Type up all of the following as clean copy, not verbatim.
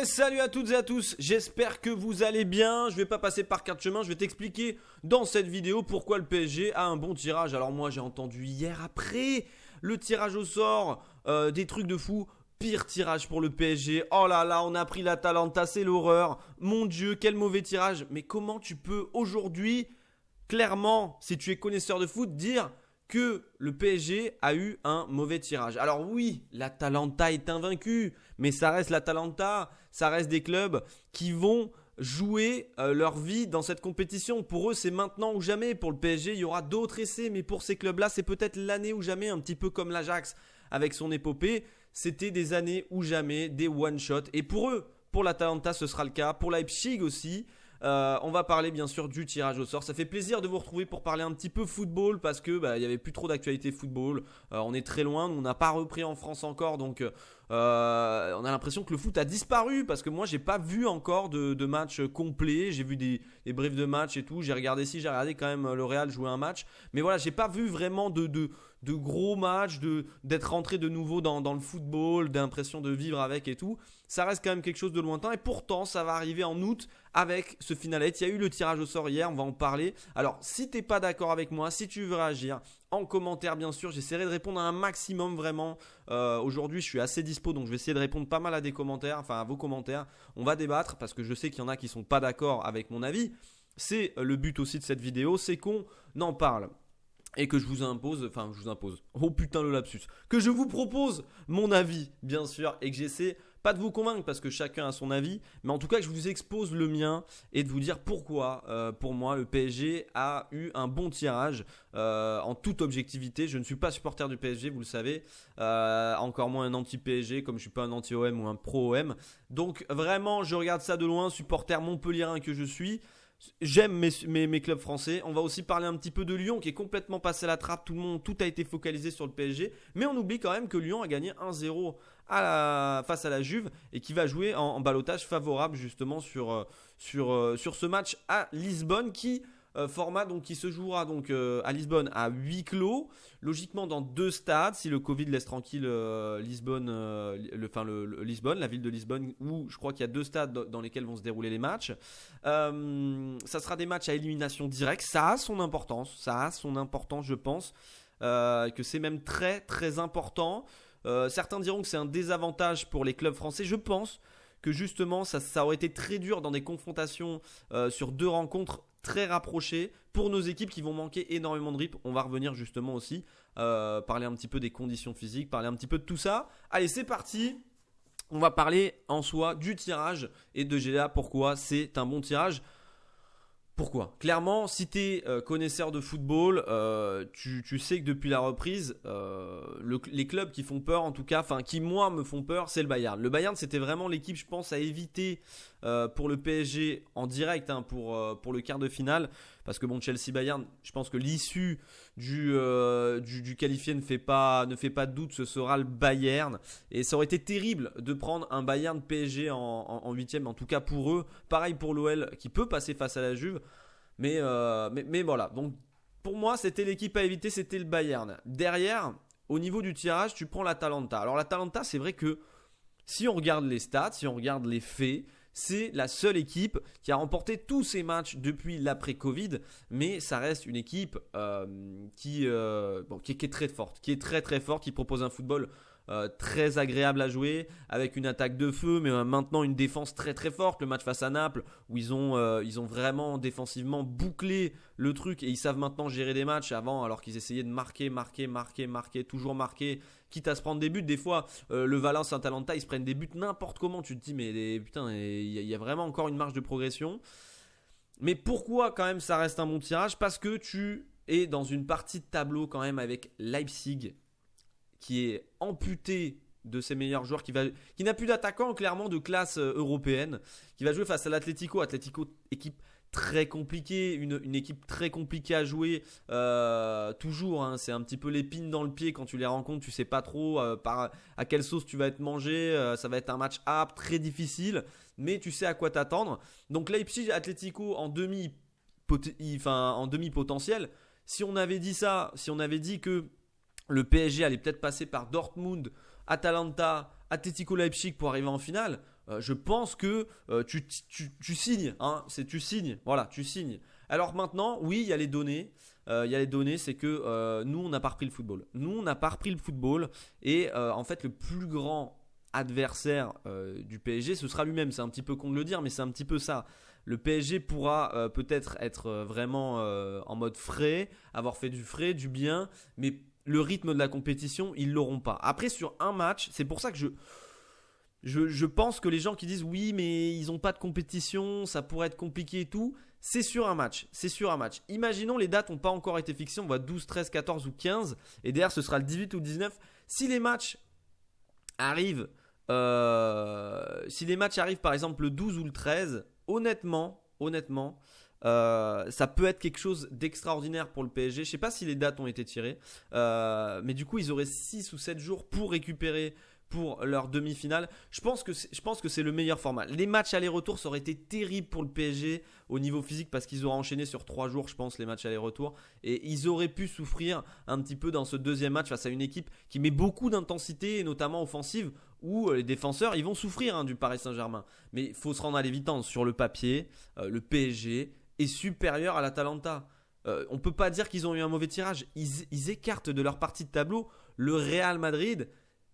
Salut à toutes et à tous, j'espère que vous allez bien. Je vais pas passer par quatre chemins, je vais t'expliquer dans cette vidéo pourquoi le PSG a un bon tirage. Alors moi j'ai entendu hier après le tirage au sort des trucs de fou. Pire tirage pour le PSG, oh là là, on a pris l'Atalanta, c'est l'horreur. Mon Dieu, quel mauvais tirage. Mais comment tu peux aujourd'hui, clairement, si tu es connaisseur de foot, dire que le PSG a eu un mauvais tirage? Alors oui, l'Atalanta est invaincue, mais ça reste l'Atalanta, ça reste des clubs qui vont jouer leur vie dans cette compétition. Pour eux, c'est maintenant ou jamais. Pour le PSG, il y aura d'autres essais, mais pour ces clubs-là, c'est peut-être l'année ou jamais, un petit peu comme l'Ajax avec son épopée. C'était des années ou jamais, des one-shot. Et pour eux, pour l'Atalanta, ce sera le cas. Pour Leipzig aussi. On va parler bien sûr du tirage au sort. Ça fait plaisir de vous retrouver pour parler un petit peu football parce que il y avait plus trop d'actualité football. On est très loin, on n'a pas repris en France encore, donc on a l'impression que le foot a disparu parce que moi j'ai pas vu encore de match complet. J'ai vu des briefs de match et tout. J'ai regardé quand même le Real jouer un match, mais voilà, j'ai pas vu vraiment de gros matchs, d'être rentré de nouveau dans le football, d'impression de vivre avec et tout. Ça reste quand même quelque chose de lointain et pourtant ça va arriver en août avec ce finalette. Il y a eu le tirage au sort hier, on va en parler. Alors si t'es pas d'accord avec moi, si tu veux réagir, en commentaire bien sûr, j'essaierai de répondre à un maximum vraiment. Aujourd'hui je suis assez dispo, donc je vais essayer de répondre pas mal à des commentaires, enfin à vos commentaires. On va débattre parce que je sais qu'il y en a qui sont pas d'accord avec mon avis. C'est le but aussi de cette vidéo, c'est qu'on en parle. Et que je vous impose, oh putain le lapsus, que je vous propose mon avis bien sûr et que j'essaie pas de vous convaincre parce que chacun a son avis, mais en tout cas que je vous expose le mien et de vous dire pourquoi pour moi le PSG a eu un bon tirage en toute objectivité. Je ne suis pas supporter du PSG, vous le savez, encore moins un anti-PSG comme je suis pas un anti-OM ou un pro-OM. Donc vraiment je regarde ça de loin, supporter montpelliérain que je suis. J'aime mes clubs français. On va aussi parler un petit peu de Lyon qui est complètement passé à la trappe. Tout a été focalisé sur le PSG. Mais on oublie quand même que Lyon a gagné 1-0 face à la Juve et qui va jouer en ballottage favorable justement sur ce match à Lisbonne format donc qui se jouera donc à Lisbonne à huis clos, logiquement dans deux stades si le Covid laisse tranquille Lisbonne, Lisbonne, la ville de Lisbonne où je crois qu'il y a deux stades dans lesquels vont se dérouler les matchs. Ça sera des matchs à élimination directe, ça a son importance je pense que c'est même très très important. Certains diront que c'est un désavantage pour les clubs français, je pense que justement ça aurait été très dur dans des confrontations sur deux rencontres très rapprochées pour nos équipes qui vont manquer énormément de rythme. On va revenir justement aussi parler un petit peu des conditions physiques, parler un petit peu de tout ça. Allez, c'est parti. On va parler en soi du tirage et de GLA, pourquoi c'est un bon tirage. Pourquoi ? Clairement, si tu es connaisseur de football, tu sais que depuis la reprise, les clubs qui font peur, en tout cas, enfin qui moi me font peur, c'est le Bayern. Le Bayern, c'était vraiment l'équipe, je pense, à éviter pour le PSG en direct pour le quart de finale. Parce que bon, Chelsea-Bayern, je pense que l'issue du qualifié ne fait pas de doute, ce sera le Bayern. Et ça aurait été terrible de prendre un Bayern PSG en huitième, en tout cas pour eux. Pareil pour l'OL qui peut passer face à la Juve. Mais voilà, donc pour moi c'était l'équipe à éviter, c'était le Bayern. Derrière, au niveau du tirage, tu prends l'Atalanta. Alors l'Atalanta, c'est vrai que si on regarde les stats, si on regarde les faits, c'est la seule équipe qui a remporté tous ses matchs depuis l'après-Covid, mais ça reste une équipe qui est très forte, qui est très très forte, qui propose un football très agréable à jouer, avec une attaque de feu, mais maintenant une défense très très forte. Le match face à Naples, où ils ont vraiment défensivement bouclé le truc et ils savent maintenant gérer des matchs avant, alors qu'ils essayaient de marquer, toujours marquer, quitte à se prendre des buts. Des fois, le Valence Atalanta, ils se prennent des buts n'importe comment. Tu te dis, mais putain, il y a vraiment encore une marge de progression. Mais pourquoi quand même ça reste un bon tirage ? Parce que tu es dans une partie de tableau quand même avec Leipzig, qui est amputé de ses meilleurs joueurs, qui n'a plus d'attaquant clairement de classe européenne, qui va jouer face à l'Atlético, équipe très compliquée, une équipe très compliquée à jouer, toujours, hein, c'est un petit peu l'épine dans le pied quand tu les rencontres, tu sais pas trop à quelle sauce tu vas être mangé, ça va être un match âpre, très difficile, mais tu sais à quoi t'attendre. Donc Leipzig, Atlético en demi potentiel, si on avait dit que le PSG allait peut-être passer par Dortmund, Atalanta, Atlético Leipzig pour arriver en finale, je pense que tu signes. Hein, tu signes. Voilà, tu signes. Alors maintenant, oui, il y a les données. C'est que nous, on n'a pas repris le football. Et en fait, le plus grand adversaire du PSG, ce sera lui-même. C'est un petit peu con de le dire, mais c'est un petit peu ça. Le PSG pourra peut-être être vraiment en mode frais, avoir fait du frais, du bien, mais le rythme de la compétition, ils l'auront pas. Après, sur un match, c'est pour ça que je pense que les gens qui disent oui, mais ils n'ont pas de compétition, ça pourrait être compliqué et tout, c'est sur un match. Imaginons les dates n'ont pas encore été fixées, on voit 12, 13, 14 ou 15, et derrière ce sera le 18 ou le 19. Si les matchs arrivent par exemple le 12 ou le 13, honnêtement, ça peut être quelque chose d'extraordinaire pour le PSG. Je ne sais pas si les dates ont été tirées, mais du coup ils auraient 6 ou 7 jours pour récupérer pour leur demi-finale. Je pense que c'est le meilleur format. Les matchs aller-retour, ça aurait été terrible pour le PSG au niveau physique parce qu'ils auraient enchaîné sur 3 jours, je pense, les matchs aller-retour. Et ils auraient pu souffrir un petit peu dans ce deuxième match face à une équipe qui met beaucoup d'intensité, et notamment offensive, où les défenseurs, ils vont souffrir du Paris Saint-Germain. Mais il faut se rendre à l'évidence. Sur le papier, le PSG est supérieur à l'Atalanta. On ne peut pas dire qu'ils ont eu un mauvais tirage. Ils écartent de leur partie de tableau le Real Madrid,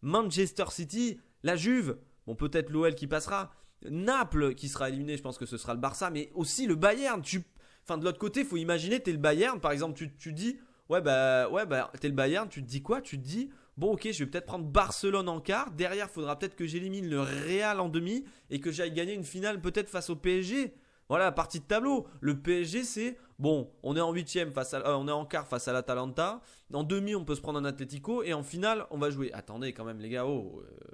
Manchester City, la Juve, bon peut-être l'OL qui passera, Naples qui sera éliminé, je pense que ce sera le Barça, mais aussi le Bayern. De l'autre côté, il faut imaginer, t'es le Bayern, par exemple, tu dis, t'es le Bayern, tu te dis quoi? Tu te dis, bon ok, je vais peut-être prendre Barcelone en quart, derrière, il faudra peut-être que j'élimine le Real en demi et que j'aille gagner une finale peut-être face au PSG. Voilà la partie de tableau. Le PSG, c'est bon, on est en huitième on est en quart face à l'Atalanta. En demi, on peut se prendre un Atlético et en finale, on va jouer. Attendez quand même les gars,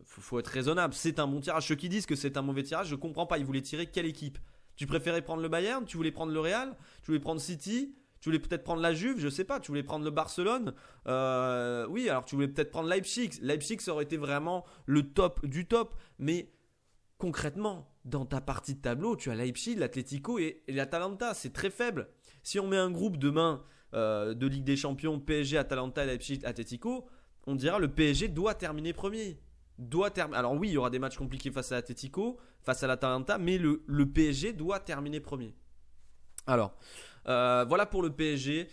faut être raisonnable. C'est un bon tirage. Ceux qui disent que c'est un mauvais tirage, je comprends pas. Ils voulaient tirer quelle équipe? Tu préférais prendre le Bayern? Tu voulais prendre le Real? Tu voulais prendre City? Tu voulais peut-être prendre la Juve? Je sais pas. Tu voulais prendre le Barcelone? Oui, alors tu voulais peut-être prendre Leipzig. Leipzig, ça aurait été vraiment le top du top, mais concrètement, dans ta partie de tableau, tu as Leipzig, l'Atlético et l'Atalanta. C'est très faible. Si on met un groupe demain de Ligue des Champions, PSG, Atalanta, Leipzig, Atlético, on dira le PSG doit terminer premier. Alors oui, il y aura des matchs compliqués face à l'Atlético, face à l'Atalanta, mais le PSG doit terminer premier. Alors, voilà pour le PSG.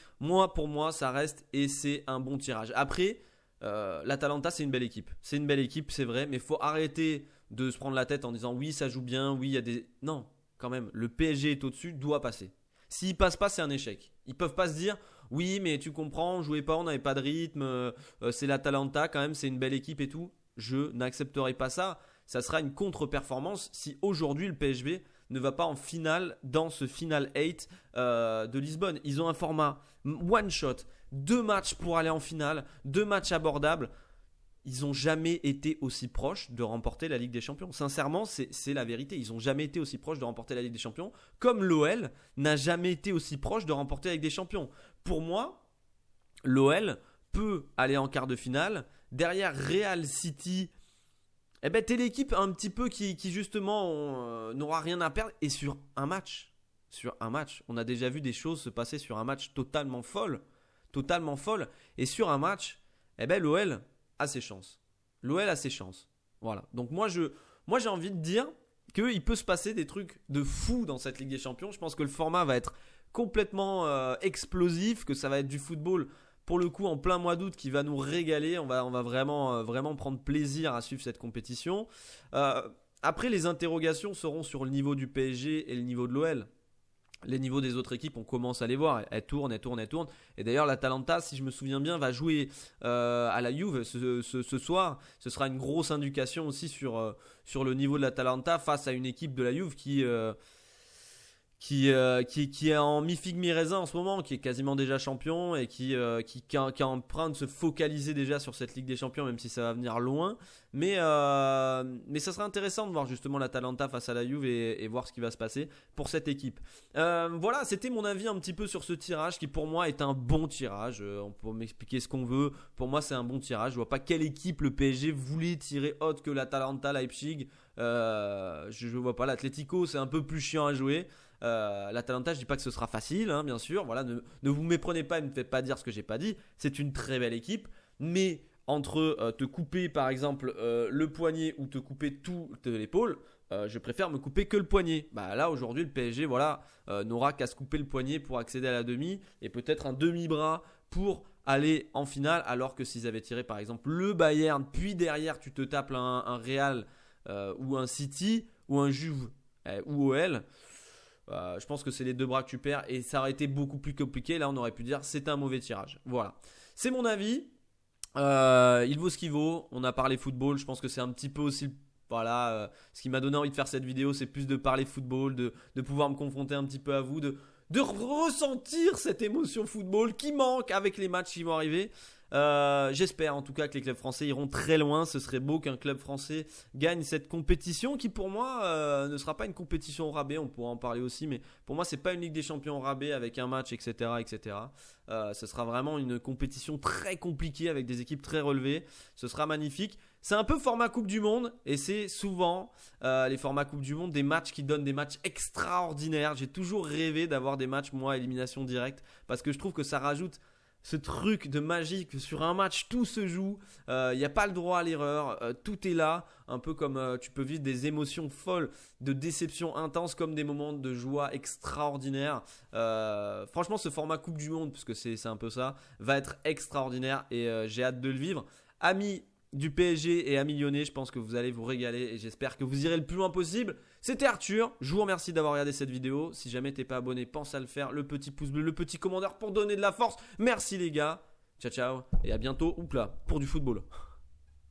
Pour moi, ça reste et c'est un bon tirage. Après, l'Atalanta, c'est une belle équipe. C'est vrai, mais il faut arrêter de se prendre la tête en disant oui, ça joue bien, oui, il y a des... Non, quand même, le PSG est au-dessus, doit passer. S'il passe pas, c'est un échec. Ils peuvent pas se dire oui, mais tu comprends, on jouait pas, on n'avait pas de rythme, c'est l'Atalanta quand même, c'est une belle équipe et tout. Je n'accepterai pas ça. Ça sera une contre-performance si aujourd'hui le PSG ne va pas en finale dans ce Final 8 de Lisbonne. Ils ont un format one shot, 2 matchs pour aller en finale, 2 matchs abordables. Ils n'ont jamais été aussi proches de remporter la Ligue des Champions. Sincèrement, c'est la vérité. Ils n'ont jamais été aussi proches de remporter la Ligue des Champions, comme l'OL n'a jamais été aussi proche de remporter la Ligue des Champions. Pour moi, l'OL peut aller en quart de finale. Derrière Real City, t'es l'équipe un petit peu qui justement n'aura rien à perdre. Et sur un match, on a déjà vu des choses se passer sur un match totalement folle. Et sur un match, l'OL a ses chances. Voilà. Donc moi j'ai envie de dire qu'il peut se passer des trucs de fou dans cette Ligue des Champions. Je pense que le format va être complètement explosif, que ça va être du football pour le coup en plein mois d'août qui va nous régaler. On va vraiment prendre plaisir à suivre cette compétition. Après, les interrogations seront sur le niveau du PSG et le niveau de l'OL. Les niveaux des autres équipes, on commence à les voir. Elles tournent. Et d'ailleurs, l'Atalanta, si je me souviens bien, va jouer à la Juve ce soir. Ce sera une grosse indication aussi sur le niveau de l'Atalanta face à une équipe de la Juve qui est en mi-figue mi-raisin en ce moment, qui est quasiment déjà champion et qui est en train de se focaliser déjà sur cette Ligue des Champions, même si ça va venir loin. Mais ça serait intéressant de voir justement l'Atalanta face à la Juve et voir ce qui va se passer pour cette équipe. Voilà, c'était mon avis un petit peu sur ce tirage qui pour moi est un bon tirage. On peut m'expliquer ce qu'on veut. Pour moi, c'est un bon tirage. Je vois pas quelle équipe le PSG voulait tirer autre que l'Atalanta, Leipzig. Je vois pas. L'Atlético, c'est un peu plus chiant à jouer. L'Atalanta, je dis pas que ce sera facile, bien sûr. Voilà, ne vous méprenez pas et ne me faites pas dire ce que j'ai pas dit. C'est une très belle équipe, mais entre te couper par exemple le poignet ou te couper toute l'épaule, je préfère me couper que le poignet. Bah là aujourd'hui le PSG voilà, n'aura qu'à se couper le poignet pour accéder à la demi et peut-être un demi-bras pour aller en finale, alors que s'ils avaient tiré par exemple le Bayern, puis derrière tu te tapes un Real ou un City ou un Juve ou OL, je pense que c'est les deux bras que tu perds et ça aurait été beaucoup plus compliqué. Là on aurait pu dire c'est un mauvais tirage. Voilà, c'est mon avis. Il vaut ce qu'il vaut. On a parlé football, je pense que c'est un petit peu aussi voilà, ce qui m'a donné envie de faire cette vidéo, c'est plus de parler football, de pouvoir me confronter un petit peu à vous, de ressentir cette émotion football qui manque avec les matchs qui vont arriver. J'espère en tout cas que les clubs français iront très loin. Ce serait beau qu'un club français gagne cette compétition qui pour moi ne sera pas une compétition au rabais. On pourra en parler aussi, mais pour moi c'est pas une Ligue des Champions au rabais avec un match etc. Ce sera vraiment une compétition très compliquée avec des équipes très relevées. Ce sera magnifique. C'est un peu format Coupe du Monde et c'est souvent les formats Coupe du Monde des matchs qui donnent des matchs extraordinaires. J'ai toujours rêvé d'avoir des matchs moi à élimination directe parce que je trouve que ça rajoute ce truc de magie que sur un match tout se joue, il n'y a pas le droit à l'erreur, tout est là, un peu comme tu peux vivre des émotions folles, de déception intense comme des moments de joie extraordinaires. Franchement ce format Coupe du Monde, puisque c'est un peu ça, va être extraordinaire et j'ai hâte de le vivre. Amis du PSG et amis lyonnais, je pense que vous allez vous régaler et j'espère que vous irez le plus loin possible. C'était Arthur, je vous remercie d'avoir regardé cette vidéo. Si jamais t'es pas abonné, pense à le faire, le petit pouce bleu, le petit commentaire pour donner de la force. Merci les gars, ciao ciao et à bientôt, pour du football.